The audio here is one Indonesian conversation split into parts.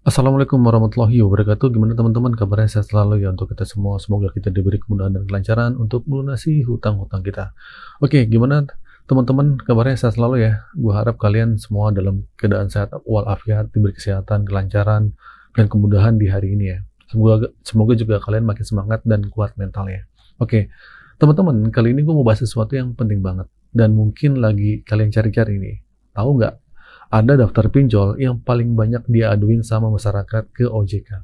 Assalamualaikum warahmatullahi wabarakatuh. Gimana teman-teman kabarnya? Sehat selalu ya untuk kita semua. Semoga kita diberi kemudahan dan kelancaran untuk melunasi hutang-hutang kita. Oke, gimana teman-teman kabarnya? Sehat selalu ya. Gue harap kalian semua dalam keadaan sehat walafiat, diberi kesehatan, kelancaran, dan kemudahan di hari ini ya. Semoga juga kalian makin semangat dan kuat mentalnya. Oke, teman-teman, kali ini gue mau bahas sesuatu yang penting banget dan mungkin lagi kalian cari-cari nih. Tahu nggak? Ada daftar pinjol yang paling banyak diaduin sama masyarakat ke OJK.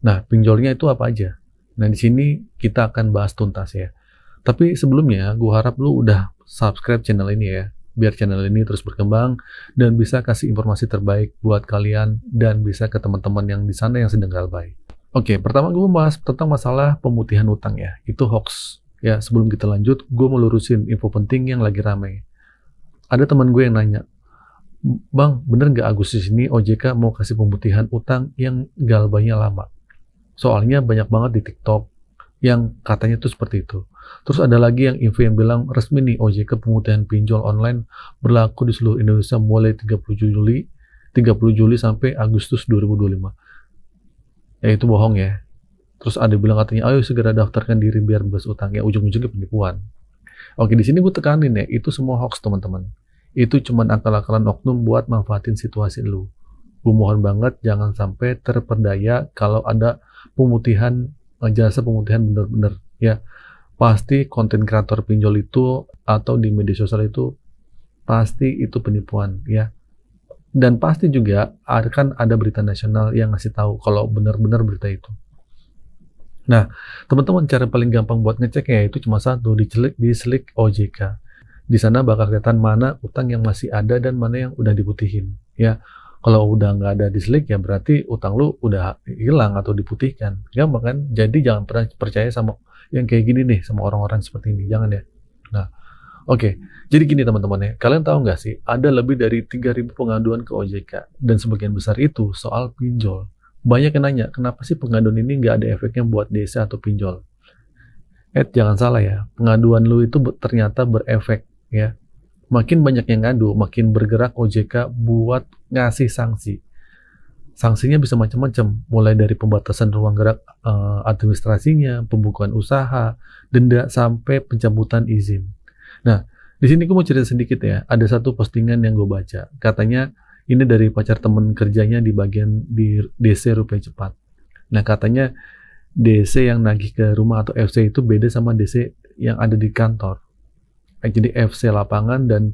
Nah, pinjolnya itu apa aja? Nah, di sini kita akan bahas tuntas ya. Tapi sebelumnya, gue harap lu udah subscribe channel ini ya, biar channel ini terus berkembang dan bisa kasih informasi terbaik buat kalian dan bisa ke teman-teman yang di sana yang sedang galbay. Oke, pertama gue bahas tentang masalah pemutihan utang ya. Itu hoax. Ya, sebelum kita lanjut, gue mau lurusin info penting yang lagi ramai. Ada teman gue yang nanya, Bang, bener nggak Agustus ini OJK mau kasih pemutihan utang yang galbanya lama? Soalnya banyak banget di TikTok yang katanya tuh seperti itu. Terus ada lagi yang info yang bilang resmi nih OJK pemutihan pinjol online berlaku di seluruh Indonesia mulai 30 Juli sampai Agustus 2025. Ya itu bohong ya. Terus ada bilang katanya ayo segera daftarkan diri biar bebas utang. Ya ujung-ujungnya penipuan. Oke, di sini gue tekanin ya, itu semua hoax teman-teman. Itu cuman akal-akalan oknum buat manfaatin situasi lu. Gue mohon banget jangan sampai terperdaya kalau ada pemutihan, jasa pemutihan bener-bener ya. Pasti konten kreator pinjol itu atau di media sosial itu pasti itu penipuan ya. Dan pasti juga akan ada berita nasional yang ngasih tahu kalau benar-benar berita itu. Nah, teman-teman cara paling gampang buat ngeceknya itu cuma satu, diselik OJK. Di sana bakal kelihatan mana utang yang masih ada dan mana yang udah diputihin. Ya, kalau udah nggak ada diselik ya berarti utang lu udah hilang atau diputihkan. Gampang kan? Jadi jangan pernah percaya sama yang kayak gini nih, sama orang-orang seperti ini. Jangan ya. Nah, oke. Jadi gini teman-teman ya, kalian tahu nggak sih, ada lebih dari 3.000 pengaduan ke OJK, dan sebagian besar itu soal pinjol. Banyak yang nanya, kenapa sih pengaduan ini nggak ada efeknya buat desa atau pinjol? Jangan salah ya, pengaduan lu itu ternyata berefek ya. Makin banyak yang ngadu, makin bergerak OJK buat ngasih sanksi. Sanksinya bisa macam-macam, mulai dari pembatasan ruang gerak administrasinya, pembukaan usaha, denda, sampai pencabutan izin. Nah, di sini gue mau cerita sedikit ya. Ada satu postingan yang gue baca. Katanya ini dari pacar temen kerjanya di bagian di DC Rupiah Cepat. Nah, katanya DC yang nagih ke rumah atau FC itu beda sama DC yang ada di kantor. Jadi FC lapangan dan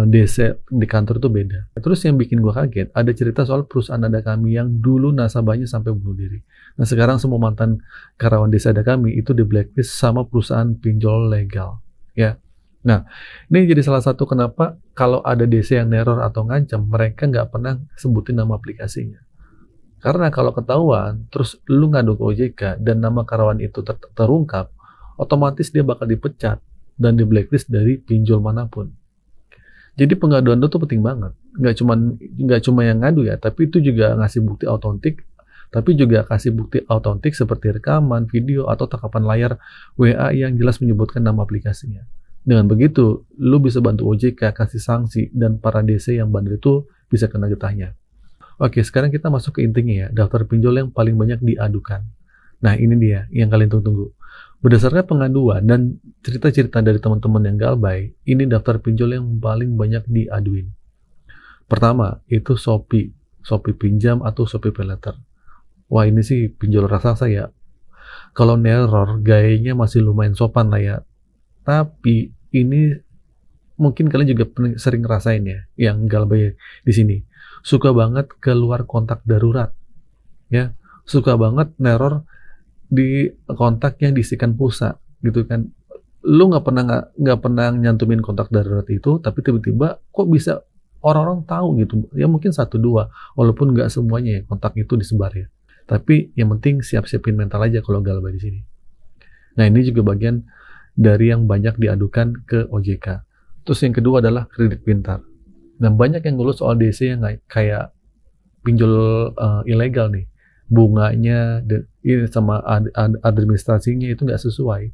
DC di kantor itu beda. Terus yang bikin gue kaget, ada cerita soal perusahaan Ada Kami yang dulu nasabahnya sampai bunuh diri. Nah, sekarang semua mantan karyawan desa Ada Kami itu di blacklist sama perusahaan pinjol legal. Ya. Nah, ini jadi salah satu kenapa kalau ada DC yang neror atau ngancam, mereka nggak pernah sebutin nama aplikasinya. Karena kalau ketahuan, terus lu ngadu ke OJK dan nama karyawan itu terungkap, otomatis dia bakal dipecat dan di blacklist dari pinjol manapun. Jadi pengaduan itu tuh penting banget. Nggak cuma yang ngadu ya, tapi itu juga ngasih bukti autentik, tapi juga kasih bukti autentik seperti rekaman, video, atau tangkapan layar WA yang jelas menyebutkan nama aplikasinya. Dengan begitu, lu bisa bantu OJK kasih sanksi dan para DC yang bandel itu bisa kena getahnya. Oke, sekarang kita masuk ke intinya ya, daftar pinjol yang paling banyak diadukan. Nah, ini dia yang kalian tunggu-tunggu. Berdasarkan pengaduan dan cerita-cerita dari teman-teman yang galbay, ini daftar pinjol yang paling banyak diaduin. Pertama, itu Shopee pinjam atau Shopee Paylater. Wah, ini sih pinjol raksasa ya. Kalau neror, gayanya masih lumayan sopan lah ya. Tapi ini mungkin kalian juga sering ngerasain ya, yang galbay di sini. Suka banget keluar kontak darurat. Ya, suka banget neror di kontak yang diisikan pulsa gitu kan. Lu nggak pernah nyantumin kontak darurat itu, tapi tiba-tiba kok bisa orang-orang tahu gitu. Ya mungkin satu dua, walaupun nggak semuanya ya kontak itu disebar ya. Tapi yang penting siap-siapin mental aja kalau galbay di sini. Nah, ini juga bagian dari yang banyak diadukan ke OJK. Terus yang kedua adalah kredit pintar. Dan banyak yang ngeluh soal DC yang kayak pinjol ilegal nih. Bunganya sama administrasinya itu nggak sesuai.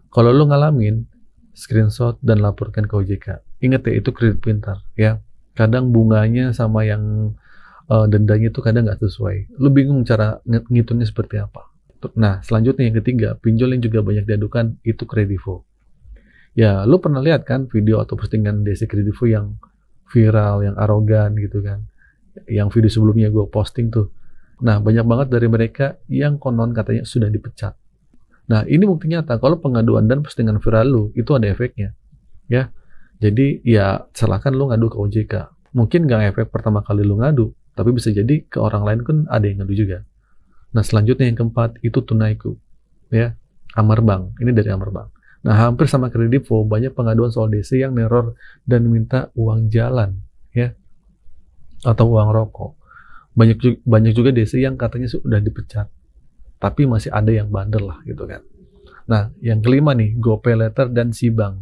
Kalau lo ngalamin, screenshot dan laporkan ke OJK. Ingat ya, itu kredit pintar ya. Kadang bunganya sama yang dendanya itu kadang nggak sesuai. Lu bingung cara ngitungnya seperti apa. Nah, selanjutnya yang ketiga, pinjol yang juga banyak diadukan itu kredivo. Ya, lu pernah lihat kan video atau postingan DC Kredivo yang viral, yang arogan gitu kan. Yang video sebelumnya gue posting tuh. Nah, banyak banget dari mereka yang konon katanya sudah dipecat. Nah, ini bukti nyata kalau pengaduan dan postingan viral lu itu ada efeknya. Ya, jadi ya silahkan lu ngadu ke OJK. Mungkin nggak efek pertama kali lu ngadu, tapi bisa jadi ke orang lain kan ada yang ngadu juga. Nah, selanjutnya yang keempat itu Tunaiku. Ya, Amarbank. Ini dari Amarbank. Nah, hampir sama Kredivo, banyak pengaduan soal DC yang neror dan minta uang jalan, ya, atau uang rokok. Banyak juga DC yang katanya sudah dipecat, tapi masih ada yang bandel lah, gitu kan. Nah, yang kelima nih, GoPayLater dan Sibank.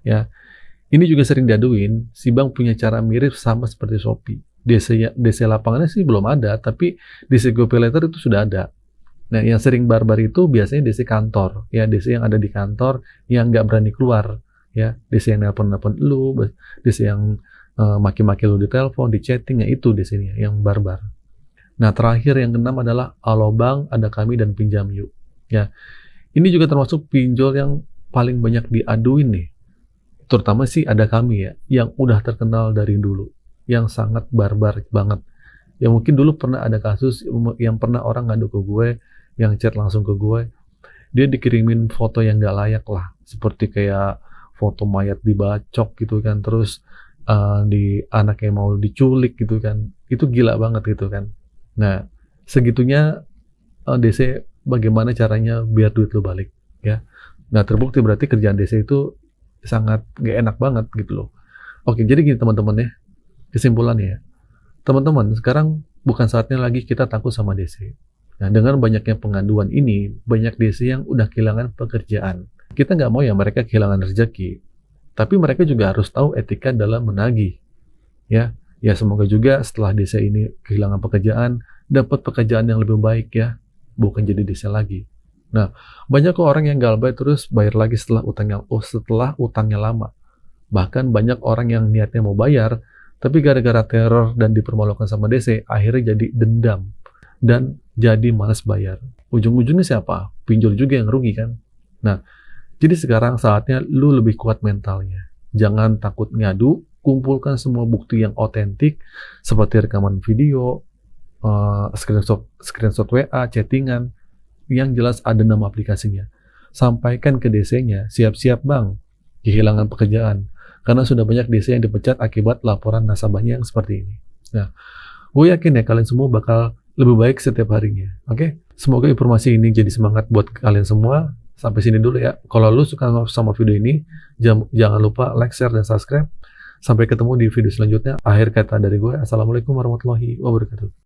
Ya, ini juga sering diaduin. Sibank punya cara mirip sama seperti Shopee. DC lapangannya sih belum ada, tapi DC GoPayLater itu sudah ada. Nah, yang sering barbar itu biasanya DC kantor, ya DC yang ada di kantor yang nggak berani keluar, ya DC yang nelpon-nelpon lu, DC yang maki-maki lu di telepon, di chatting, ya itu DC-nya yang barbar. Nah, terakhir yang keenam adalah Alobank, Ada Kami, dan Pinjam Yuk. Ya, ini juga termasuk pinjol yang paling banyak diaduin nih, terutama sih Ada Kami ya, yang udah terkenal dari dulu, yang sangat barbar banget. Ya mungkin dulu pernah ada kasus yang pernah orang ngadu ke gue, yang chat langsung ke gue, dia dikirimin foto yang gak layak lah, seperti kayak foto mayat dibacok gitu kan, terus di anak yang mau diculik gitu kan, itu gila banget gitu kan. Nah, segitunya DC bagaimana caranya biar duit lu balik, ya. Nah, terbukti berarti kerjaan DC itu sangat gak enak banget gitu loh. Oke, jadi gini teman-teman ya, kesimpulannya ya, teman-teman, sekarang bukan saatnya lagi kita takut sama DC. Nah, dengan banyaknya pengaduan ini, banyak DC yang udah kehilangan pekerjaan. Kita nggak mau ya mereka kehilangan rezeki, tapi mereka juga harus tahu etika dalam menagih. Ya, semoga juga setelah DC ini kehilangan pekerjaan, dapat pekerjaan yang lebih baik ya, bukan jadi DC lagi. Nah, banyak kok orang yang galbay terus bayar lagi setelah utangnya lama. Bahkan banyak orang yang niatnya mau bayar, tapi gara-gara teror dan dipermalukan sama DC, akhirnya jadi dendam dan jadi malas bayar. Ujung-ujungnya siapa? Pinjol juga yang rugi kan? Nah, jadi sekarang saatnya lu lebih kuat mentalnya. Jangan takut ngadu, kumpulkan semua bukti yang otentik seperti rekaman video, screenshot WA, chattingan, yang jelas ada nama aplikasinya. Sampaikan ke DC-nya, siap-siap bang, kehilangan pekerjaan. Karena sudah banyak DC yang dipecat akibat laporan nasabahnya yang seperti ini. Nah, gue yakin ya kalian semua bakal lebih baik setiap harinya. Oke? Semoga informasi ini jadi semangat buat kalian semua. Sampai sini dulu ya. Kalau lu suka sama video ini, jangan lupa like, share, dan subscribe. Sampai ketemu di video selanjutnya. Akhir kata dari gue, Assalamualaikum warahmatullahi wabarakatuh.